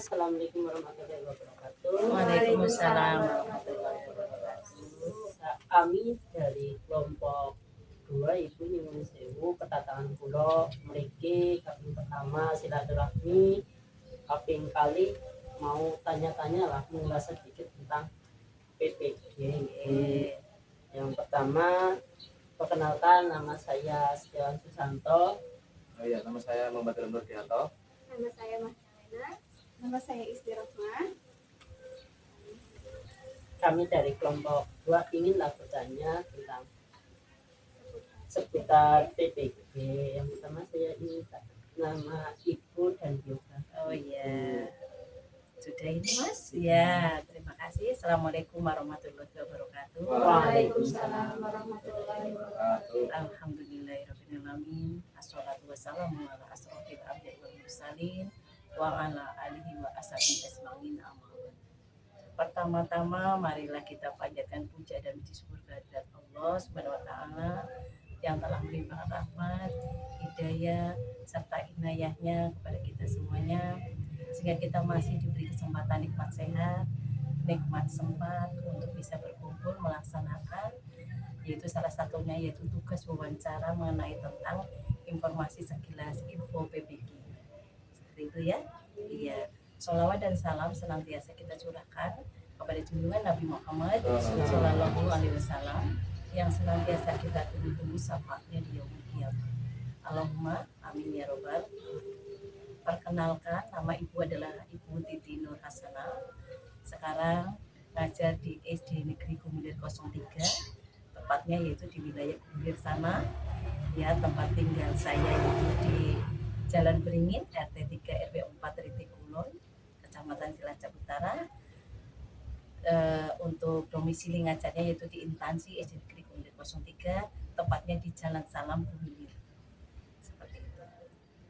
Assalamualaikum warahmatullahi wabarakatuh. Waalaikumsalam warahmatullahi wabarakatuh. Kami dari kelompok 2 Ibu Nyuwun Sewu Ketatangan Pulau mriki kaping pertama silaturahmi, kaping kali mau tanya-tanya lah mengulas sedikit tentang PPG. Yang pertama, perkenalkan, nama saya Setiawan Susanto. Oh iya, nama saya Muhammad Nurdianto. Nama saya Magdalena. Nama saya Isti Rahma. Kami dari kelompok 2 inginlah bertanya tentang seputar PPG. Yang pertama saya ingin nama Ibu dan juga. Oh iya, sudah ini Mas? Ya, terima kasih. Assalamualaikum warahmatullahi wabarakatuh. Waalaikumsalam warahmatullahi wabarakatuh. Alhamdulillahirrahmanirrahim. Assalatu wassalamu ala asrofil anbiya'i wal mursalin wa ala alihi wa ashabihi ajmain. Pertama-tama marilah kita panjatkan puja dan puji syukur kehadirat Allah Subhanahu wa taala yang telah melimpahkan rahmat, hidayah serta inayahnya kepada kita semuanya sehingga kita masih diberi kesempatan nikmat sehat, nikmat sempat untuk bisa berkumpul melaksanakan yaitu salah satunya yaitu tugas wawancara mengenai tentang informasi sekilas info PPG. Seperti itu ya. Iya. Sholawat dan salam senantiasa kita curahkan kepada junjungan Nabi Muhammad Sallallahu Alaihi Wasallam yang senantiasa kita tunggu-tunggu syafaatnya di yaumul qiyamah. Allahumma amin ya robbal. Perkenalkan, nama ibu adalah Ibu Titi Nur Hasanah. Sekarang ngajar di SD Negeri Gumilir 03, tepatnya yaitu di wilayah Gumilir sana. Ya, tempat tinggal saya yaitu di Jalan Beringin, RT 3 RW 4 Ritik Kulon, Kecamatan Cilacap Utara. Untuk domisili ngajarnya yaitu di instansi SD Negeri Gumilir 03, tepatnya di Jalan Salam Gumilir. Seperti itu.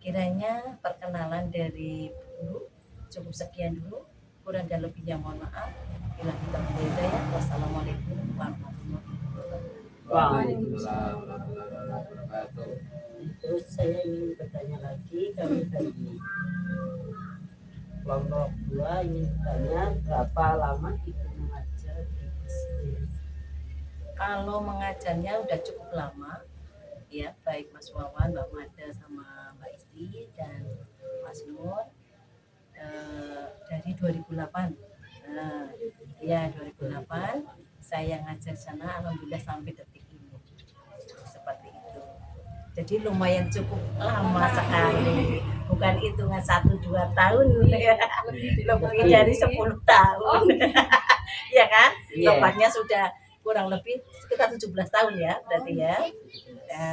Kiranya perkenalan dari guru cukup sekian dulu, kurang dan lebihnya mohon maaf. Bila kita berhidayah, wassalamualaikum warahmatullahi wabarakatuh. Waalaikumsalam warahmatullahi wabarakatuh. Terus saya ingin bertanya lagi, kami dari kelompok 2 ingin bertanya berapa lama Ibu mengajar di SD? Kalau mengajarnya udah cukup lama, ya baik Mas Wawan, Mbak Mada sama Mbak Isti dan Mas Nur dari 2008. Nah, ya 2008 saya ngajar sana, alhamdulillah sampai detik ini. Seperti itu. Jadi lumayan cukup lama sekali. Bukan hitungan 1-2 tahun ya. Lebih dari 10 tahun. Ya kan? Iya. Tepatnya sudah kurang lebih sekitar 17 tahun ya berarti ya.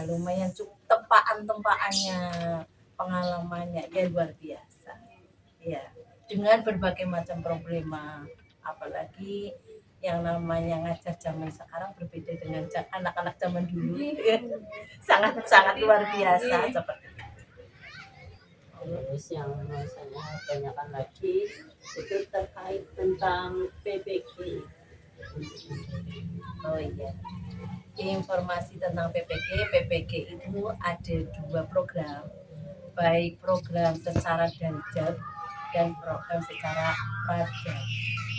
Lumayan cukup tempaannya, pengalamannya ya luar biasa. Ya, dengan berbagai macam problema, apalagi yang namanya ngajar zaman sekarang berbeda dengan anak-anak zaman dulu. Sangat luar biasa seperti itu. Terus yang mau saya tanyakan lagi itu terkait tentang PPG. Oh iya, informasi tentang PPG itu ada 2 program, baik program secara daring dan program secara pelajar.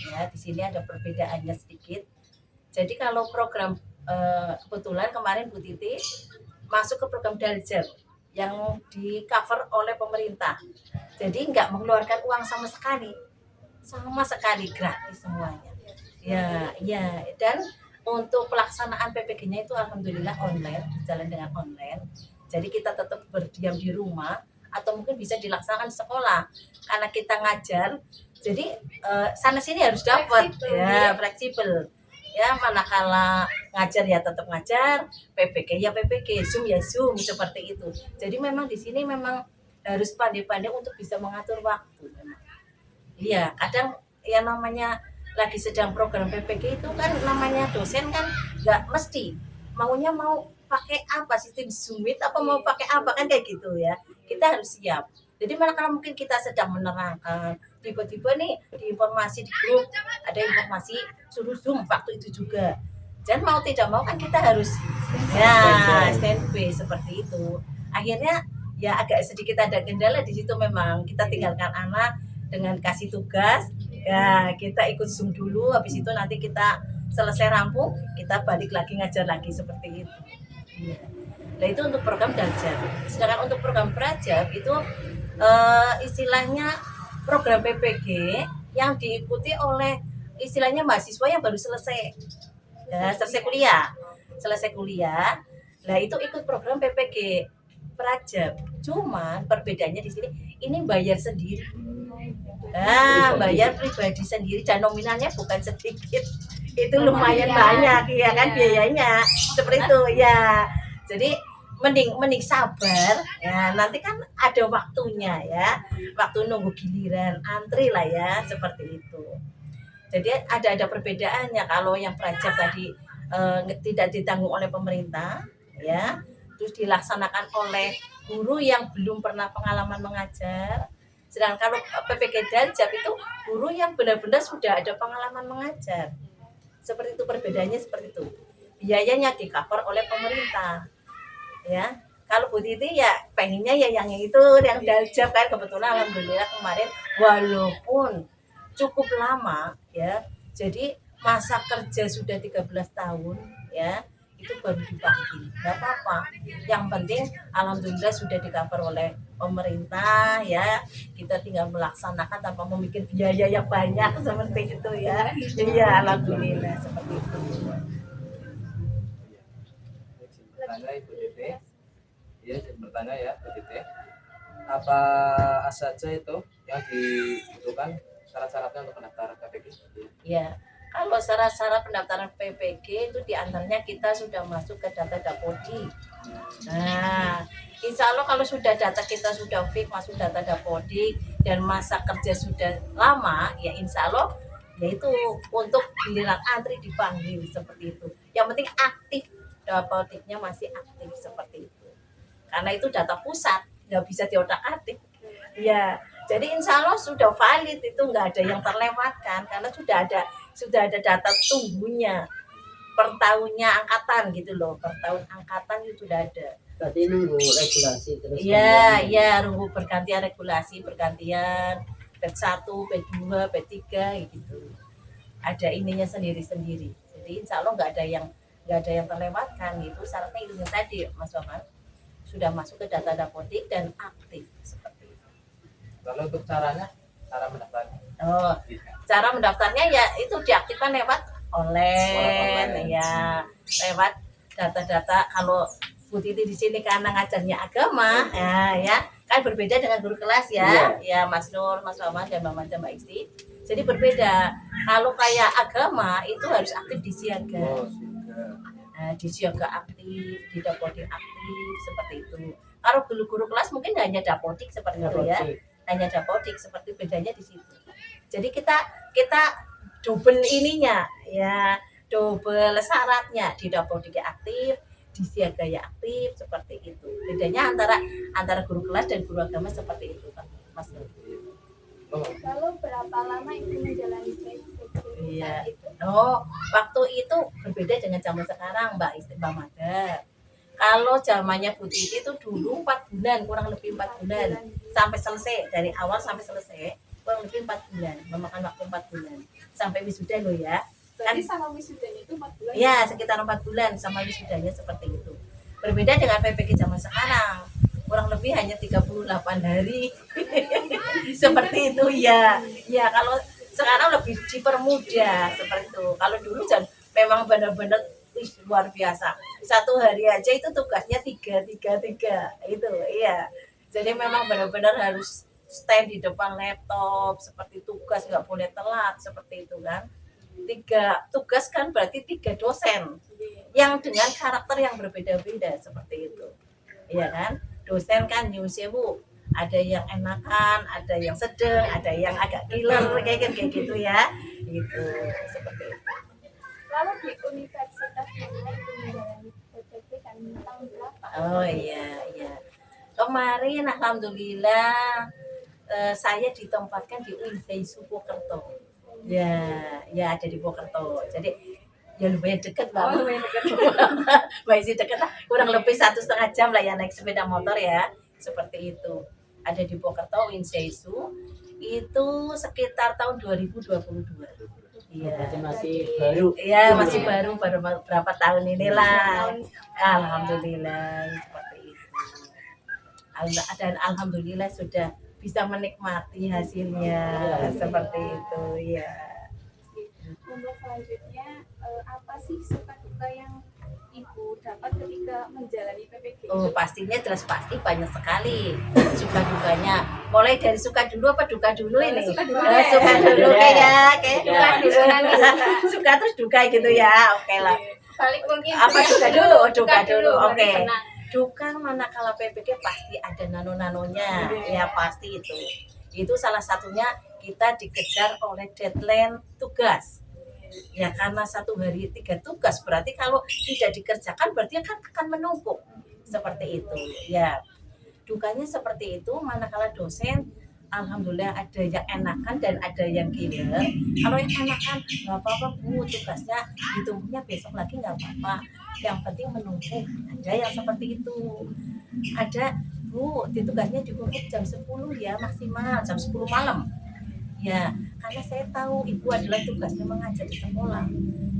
Ya, di sini ada perbedaannya sedikit. Jadi kalau program kebetulan kemarin Bu Titi masuk ke program daring yang di cover oleh pemerintah. Jadi nggak mengeluarkan uang sama sekali gratis semuanya. Ya, dan untuk pelaksanaan PPG-nya itu alhamdulillah online, jalan dengan online. Jadi kita tetap berdiam di rumah atau mungkin bisa dilaksanakan di sekolah karena kita ngajar. Jadi sana sini harus dapat ya, fleksibel. Ya, manakala ngajar ya tetap ngajar, PPG ya PPG, Zoom ya Zoom, seperti itu. Jadi memang di sini memang harus pandai-pandai untuk bisa mengatur waktu memang. Iya, kadang ya namanya lagi sedang program PPG itu kan namanya dosen kan nggak mesti maunya mau pakai apa, sistem Zoom apa mau pakai apa kan kayak gitu ya. Kita harus siap. Jadi manakala mungkin kita sedang menerangkan, tiba-tiba nih di informasi di grup ada informasi suruh Zoom waktu itu juga. Dan mau tidak mau kan kita harus standby seperti itu. Akhirnya ya agak sedikit ada kendala di situ memang. Kita tinggalkan anak dengan kasih tugas. Ya, kita ikut Zoom dulu, habis itu nanti kita selesai rampung, kita balik lagi ngajar lagi seperti itu. Iya. Nah, itu untuk program Daljab. Sedangkan untuk program Prajab itu istilahnya program PPG yang diikuti oleh istilahnya mahasiswa yang baru selesai selesai kuliah. Nah, itu ikut program PPG Prajab. Cuman perbedaannya di sini ini bayar sendiri. Bayar pribadi sendiri dan nominalnya bukan sedikit. Itu lumayan banyak ya kan biayanya. Seperti itu ya. Jadi mending sabar ya, nanti kan ada waktunya ya, waktu nunggu giliran antri lah ya, seperti itu. Jadi ada perbedaannya. Kalau yang Prajab tadi tidak ditanggung oleh pemerintah ya, terus dilaksanakan oleh guru yang belum pernah pengalaman mengajar. Sedangkan kalau PPG Daljab itu guru yang benar-benar sudah ada pengalaman mengajar. Seperti itu perbedaannya, seperti itu. Biayanya di-cover oleh pemerintah. Ya, kalau Bu Titi ya pengennya ya yang itu, yang Daljab kan, kebetulan alhamdulillah kemarin walaupun cukup lama ya, jadi masa kerja sudah 13 tahun ya, itu baru dipanggil, nggak apa-apa, yang penting alhamdulillah sudah di-cover oleh pemerintah ya, kita tinggal melaksanakan tanpa memikir biaya yang banyak seperti itu ya. Iya, alhamdulillah seperti itu. Bertanya Ibu Titi, ya bertanya ya Ibu Titi, apa saja itu yang dibutuhkan syarat-syaratnya untuk pendaftaran PPG? Ya, kalau syarat-syarat pendaftaran PPG itu diantaranya kita sudah masuk ke data Dapodik. Nah, insya Allah kalau sudah data kita sudah fix masuk data Dapodik dan masa kerja sudah lama, ya insya Allah yaitu untuk giliran antri dipanggil seperti itu. Yang penting aktif, Dapodiknya masih aktif seperti itu. Karena itu data pusat, nggak bisa diotak-atik. Ya, jadi insya Allah sudah valid, itu nggak ada yang terlewatkan karena sudah ada data tunggunya per tahunnya angkatan gitu loh, per tahun angkatan itu sudah ada. Berarti nunggu regulasi terus. Iya, nunggu pergantian regulasi, pergantian B1, B2, B3 gitu. Ada ininya sendiri-sendiri. Jadi insya Allah nggak ada yang terlewatkan gitu. Syaratnya itu tadi Mas Waman, sudah masuk ke data Dapodik dan aktif seperti itu. Kalau untuk cara mendaftarnya? Oh, cara mendaftarnya ya itu diaktifkan lewat online ya, lewat data-data. Kalau Bu Titi di sini karena ngajarnya agama ya kan berbeda dengan guru kelas ya, ya Mas Nur, Mas Waman dan Mbak Manda, Mbak Isti. Jadi berbeda. Kalau kayak agama itu harus aktif di siaga. Di siaga aktif, di Dapodik aktif seperti itu. Kalau guru-guru kelas mungkin hanya Dapodik seperti itu ya, hanya Dapodik, seperti bedanya di situ. Jadi kita double ininya ya, double syaratnya, di Dapodik aktif, di siaga ya aktif seperti itu. Bedanya antara guru kelas dan guru agama seperti itu Pak Mas. Lalu berapa lama itu menjalani PPG? Iya. Oh, waktu itu berbeda dengan zaman sekarang Mbak Mada. Kalau zamannya Bu Titi itu dulu 4 bulan, kurang lebih 4 bulan sampai selesai, dari awal sampai selesai kurang lebih 4 bulan, memakan waktu 4 bulan sampai wisuda loh ya. Berarti sama wisudanya itu 4 bulan? Ya, sekitar 4 bulan sama wisudanya seperti itu. Berbeda dengan PPG zaman sekarang, kurang lebih hanya 38 hari. Seperti itu ya. Ya, kalau sekarang lebih dipermudah seperti itu. Kalau dulu memang benar-benar luar biasa. 1 hari aja itu tugasnya 3 itu. Iya. Jadi memang benar-benar harus stand di depan laptop, seperti tugas nggak boleh telat seperti itu kan. 3 tugas kan berarti 3 dosen yang dengan karakter yang berbeda-beda seperti itu. Iya kan? Dosen kan nyuwun sewu, ada yang enakan, ada yang sedang, ada yang agak killer kayak gitu ya. Gitu, seperti itu. Lalu di universitas mana itu menjalani PPG kan tahun berapa? Oh iya. Kemarin alhamdulillah saya ditempatkan di UIN Purwokerto. Ya ada di Purwokerto. Jadi ya lumayan dekat lah. Masih dekat lah, kurang lebih 1,5 jam lah ya naik sepeda motor ya, seperti itu. ada di Pokerto Winseisu itu sekitar tahun 2022. Iya. Berarti masih baru. Iya, masih baru berapa tahun inilah. Alhamdulillah seperti itu. Dan alhamdulillah sudah bisa menikmati hasilnya seperti itu ya. Untuk selanjutnya apa sih suka duka yang Ibu dapat ketika menjalani PPG? Oh, pastinya jelas pasti banyak sekali suka dukanya. Mulai dari suka dulu apa duka dulu ini? Suka dulu Suka dulu kayak Duka dulu nanti. suka terus duka gitu ya. Oke lah. Balik mungkin Apa duka dulu? Oh, duka dulu. baru Oke. senang. Duka manakala PPG pasti ada nano-nanonya. Ya pasti itu. Itu salah satunya kita dikejar oleh deadline tugas. Ya karena 1 hari 3 tugas berarti kalau tidak dikerjakan berarti akan menumpuk seperti itu ya. Dukanya seperti itu manakala dosen alhamdulillah ada yang enakan dan ada yang killer. Kalau yang enakan nggak apa-apa Bu, tugasnya ditumpuknya besok lagi nggak apa-apa, yang penting menumpuk. Ada yang seperti itu, ada Bu tugasnya ditumpuk jam 10 ya maksimal jam 10 malam ya, karena saya tahu ibu adalah tugasnya mengajar di sekolah,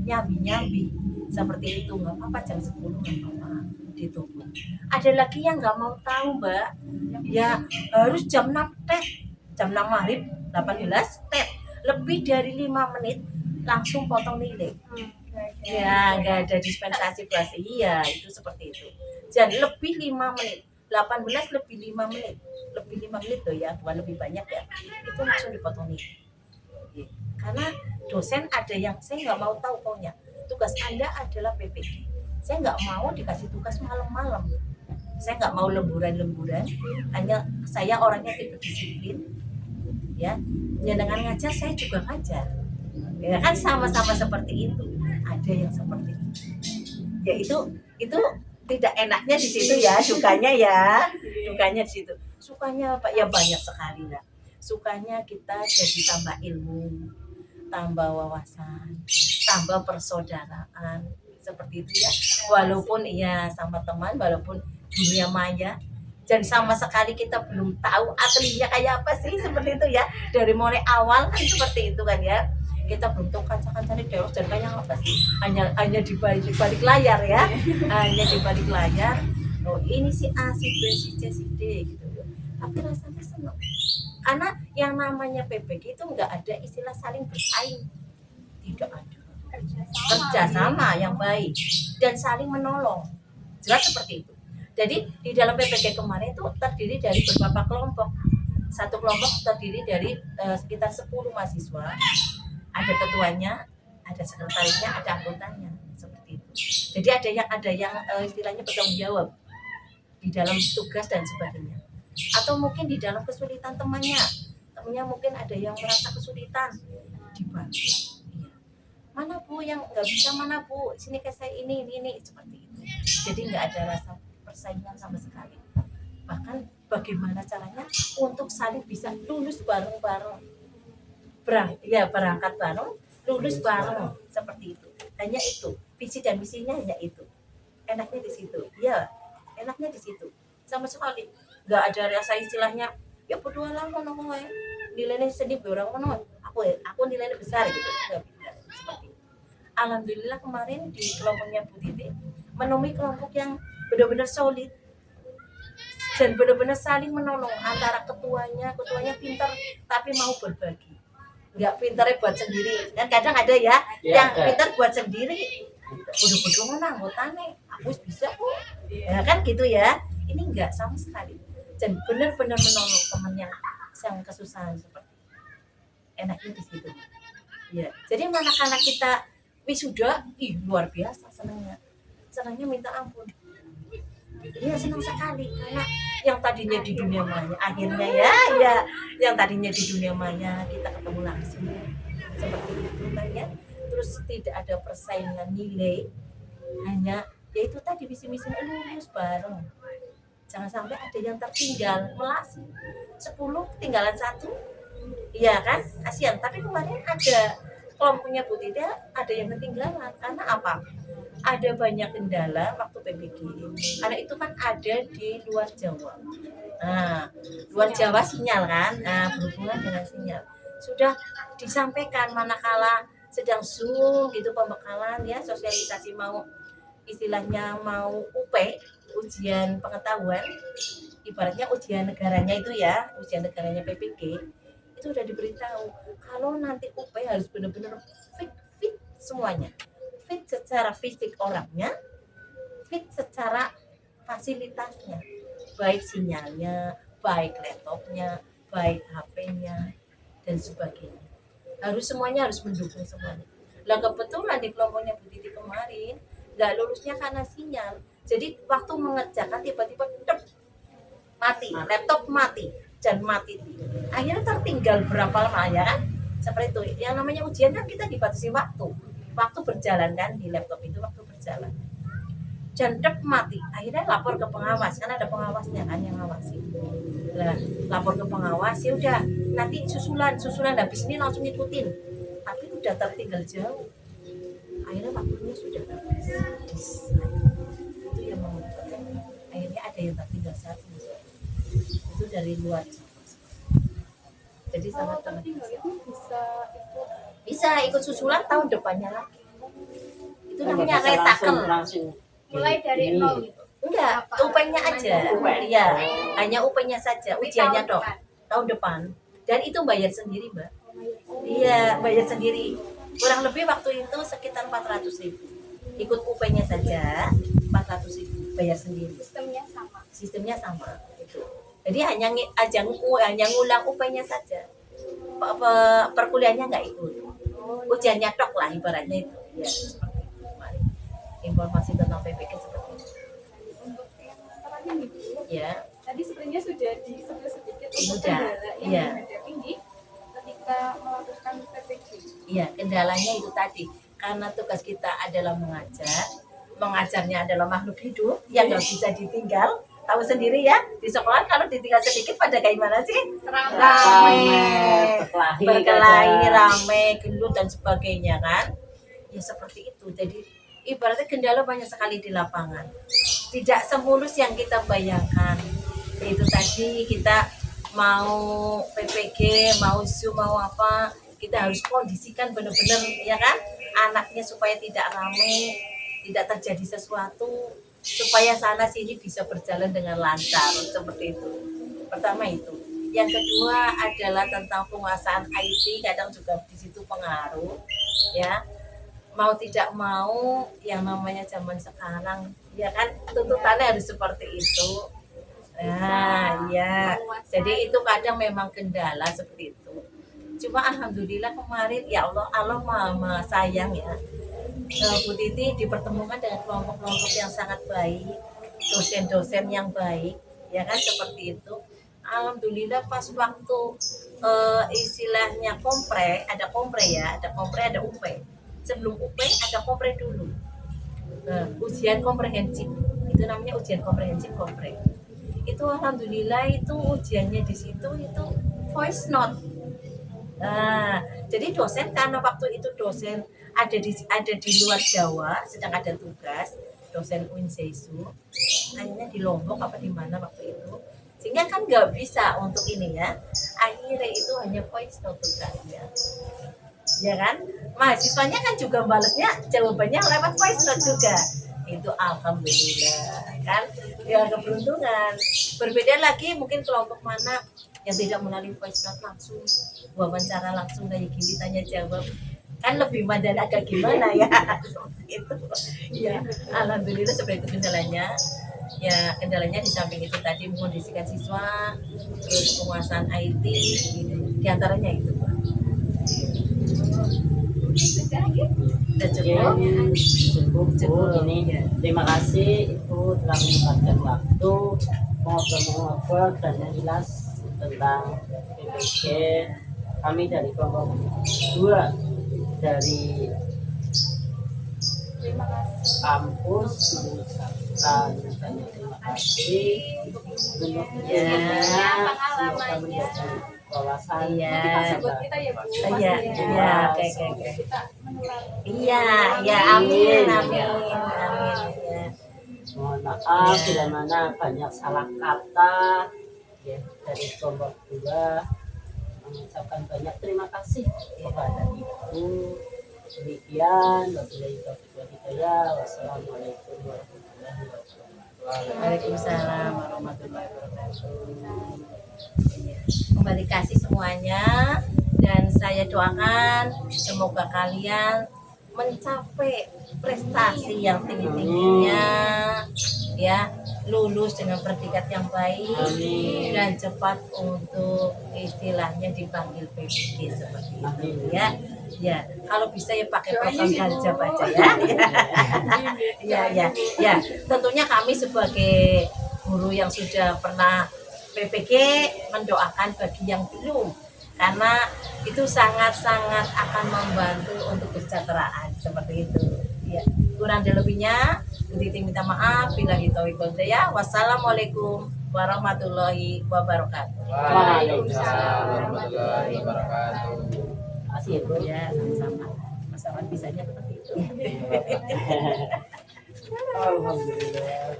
nyambi seperti itu, nggak apa-apa jam 10 nggak apa-apa ditumpuk. Ada lagi yang nggak mau tahu Mbak, ya harus jam 6 tet, jam 6 maghrib 18 tet, lebih dari 5 menit langsung potong nilai. Ya nggak ada dispensasi kelas, iya itu seperti itu. Jadi lebih 5 menit, 18 lebih 5 menit, lebih 5 menit loh ya, bukan lebih banyak ya, itu langsung dipotong nih. Karena dosen ada yang saya nggak mau tahu pokoknya tugas Anda adalah PPG, saya nggak mau dikasih tugas malam-malam, saya nggak mau lemburan, hanya saya orangnya tipe disiplin ya, dengan ngajar saya juga ngajar ya kan, sama-sama seperti itu. Ada yang seperti itu ya, itu tidak enaknya di situ ya, dukanya di situ. Sukanya apa ya, banyak sekali lah. Sukanya kita jadi tambah ilmu, tambah wawasan, tambah persaudaraan seperti itu ya, walaupun iya sama teman, walaupun dunia maya dan sama sekali kita belum tahu aslinya kayak apa sih, seperti itu ya, dari mulai awal kan seperti itu kan ya, kita belum tahu kaca-kacanya dewas dan kayak apa sih, hanya di balik layar ya, hanya di balik layar. Oh ini si A, si B, si C, si D gitu. Tapi rasanya senang karena yang namanya PPG itu nggak ada istilah saling bersaing, tidak ada, kerjasama yang baik dan saling menolong, jelas seperti itu. Jadi di dalam PPG kemarin itu terdiri dari beberapa kelompok. Satu kelompok terdiri dari sekitar 10 mahasiswa. Ada ketuanya, ada sekretarisnya, ada anggotanya, seperti itu. Jadi ada yang istilahnya bertanggung jawab di dalam tugas dan sebagainya. Atau mungkin di dalam kesulitan temannya mungkin ada yang merasa kesulitan, dibantu. Mana Bu yang nggak bisa, mana Bu sini ke saya ini seperti itu. Jadi nggak ada rasa persaingan sama sekali. Bahkan bagaimana caranya untuk saling bisa lulus bareng-bareng, berangkat bareng, lulus bareng, seperti itu. Hanya itu visi dan misinya, hanya itu. Enaknya di situ ya, enaknya di situ. Sama sekali nggak ada rasa istilahnya ya berdua lah mau nilainya sedih orang mau aku nilainya besar gitu, nggak seperti itu. Alhamdulillah kemarin di kelompoknya Bu Titi menemui kelompok yang benar-benar solid dan benar-benar saling menolong, antara ketuanya pintar tapi mau berbagi, nggak pintarnya buat sendiri kan, kadang ada ya yang pintar buat sendiri, bodoh-bodoh mana anggotanya aku bisa kok ya kan gitu ya. Ini enggak sama sekali dan benar-benar menolong temannya yang kesusahan seperti itu. Enaknya di situ ya. Jadi anak-anak kita wisuda, luar biasa senangnya minta ampun. Iya senang sekali karena yang tadinya di dunia maya akhirnya ya yang tadinya di dunia maya kita ketemu langsung seperti itu kan ya. Terus tidak ada persaingan nilai, hanya yaitu tadi visi-misi lulus bareng. Jangan sampai ada yang tertinggal melasi 10 ketinggalan 1, iya kan kasihan. Tapi kemarin ada kelompoknya Bu Tita ada yang ketinggalan karena apa, ada banyak kendala waktu PPG karena itu kan ada di luar Jawa. Nah, luar Jawa sinyal kan, berhubungan dengan sinyal. Sudah disampaikan manakala sedang Zoom gitu pembekalan ya, sosialisasi mau istilahnya mau UP, ujian pengetahuan, ibaratnya ujian negaranya itu ya, ujian negaranya PPG, itu udah diberitahu kalau nanti UP harus benar-benar fit semuanya. Fit secara fisik orangnya, fit secara fasilitasnya, baik sinyalnya, baik laptopnya, baik HP-nya, dan sebagainya. Semuanya harus mendukung semuanya. Lah kebetulan di kelompoknya Bu Titi kemarin nggak lulusnya karena sinyal. Jadi waktu mengerjakan tiba-tiba mati, laptop mati dan mati. Akhirnya tertinggal berapa lama ya kan? Seperti itu. Yang namanya ujian kan kita dibatasi waktu berjalan kan di laptop itu waktu berjalan. Jandep mati, akhirnya lapor ke pengawas, kan ada pengawasnya kan yang ngawasi. Nah, lapor ke pengawas, ya udah nanti susulan habis ini langsung ikutin, tapi udah tertinggal jauh, akhirnya waktunya sudah habis. Itu yang menguntungkan, akhirnya ada yang tertinggal satu, itu dari luar. Jadi sangat tertinggal itu bisa ikut susulan tahun depannya lagi. Itu namanya retakel. mulai dari nol gitu. Enggak, UP-nya aja. Iya, hanya UP-nya saja, ujiannya dong. Tahun depan. Dan itu bayar sendiri, Mbak. Iya, bayar sendiri. Kurang lebih waktu itu sekitar 400.000. Ikut UP-nya saja 400.000, bayar sendiri. Sistemnya sama itu. Jadi hanya ngulang UP-nya saja. Perkuliahannya enggak ikut. Ujiannya tok lah ibaratnya itu. Ya. Informasi tentang PPK seperti itu. Untuk yang terakhir nih Bu, Ya. tadi sebenarnya sudah disebut sedikit untuk Sudah, kendala yang iya. dihadapi di ketika melakukan PPG. Iya, kendalanya itu tadi karena tugas kita adalah mengajarnya adalah makhluk hidup yang nggak bisa ditinggal. Tahu sendiri ya, di sekolah kalau ditinggal sedikit pada kayak gimana sih? Ramai, berkelahi, ramai, gendut dan sebagainya kan? Ya seperti itu. Jadi ibaratnya kendala banyak sekali di lapangan, tidak semulus yang kita bayangkan. Itu tadi kita mau PPG, mau Zoom, mau apa, kita harus kondisikan benar-benar ya kan, anaknya supaya tidak ramai, tidak terjadi sesuatu, supaya sana sini bisa berjalan dengan lancar, seperti itu. Pertama itu. Yang kedua adalah tentang penguasaan IT, kadang juga di situ pengaruh ya. Mau tidak mau yang namanya zaman sekarang ya kan tuntutannya harus seperti itu. Nah ya, jadi itu kadang memang kendala seperti itu. Cuma alhamdulillah kemarin ya Allah maha sayang ya, Bu Titi dipertemukan dengan kelompok-kelompok yang sangat baik, dosen-dosen yang baik ya kan seperti itu. Alhamdulillah pas waktu istilahnya ada kompre ada UP. Sebelum UP ada kompre dulu, ujian komprehensif, itu namanya ujian komprehensif kompre. Itu alhamdulillah itu ujiannya di situ itu voice note. Nah, jadi dosen karena waktu itu dosen ada di luar Jawa sedang ada tugas, dosen UIN Seisu, akhirnya di Lombok apa di mana waktu itu, sehingga kan nggak bisa untuk ini ya, akhirnya itu hanya voice note tugasnya. Ya kan, mahasiswanya kan juga balasnya jawabannya lewat voice note juga. Itu alhamdulillah kan, ya keberuntungan. Berbeda lagi mungkin kelompok mana yang tidak melalui voice note langsung, wawancara langsung kayak gini tanya jawab, kan lebih mandiri agak gimana ya. Seperti itu ya, alhamdulillah seperti itu kendalanya. Ya kendalanya di samping itu tadi mengondisikan siswa, terus penguasaan IT gitu. Di antaranya itu cukup. Ini terima kasih Ibu telah menyempatkan waktu ngobrol dan yang jelas tentang PPG. Kami dari kelompok 2 dari Terima kasih. kampus mengucapkan banyak terima kasih untuk Ya. Pengalamannya. wawasan Iya. Motivasi buat kita ya Bu. Iya, pastinya. iya, oke. Semoga kita menular. Iya, ya amin, amin, amin. Ya. mohon maaf Iya. bila mana banyak salah kata ya dari kelompok 2 mengucapkan banyak terima kasih kepada ibu. Demikian wabillahi taufiq wal hidayah. Wassalamualaikum warahmatullahi wabarakatuh. Waalaikumsalam warahmatullahi wabarakatuh. Iya. Kembali kasih semuanya dan saya doakan semoga kalian mencapai prestasi yang tinggi-tingginya ya, lulus dengan predikat yang baik Amin. dan cepat untuk istilahnya dipanggil PPG seperti itu ya. Ya, kalau bisa ya pakai program Darjab aja ya. Ya. Tentunya kami sebagai guru yang sudah pernah PPG mendoakan bagi yang belum, karena itu sangat-sangat akan membantu untuk kesejahteraan seperti itu. Ya, kurang dan lebihnya Titi minta maaf. Bila ya. Wassalamualaikum warahmatullahi wabarakatuh. Waalaikumsalam warahmatullahi wabarakatuh. Terima kasih ibu. Ya, sama-sama. Masalah bisanya seperti itu. Alhamdulillah.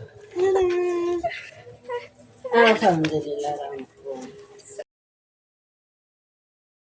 Alhamdulillah.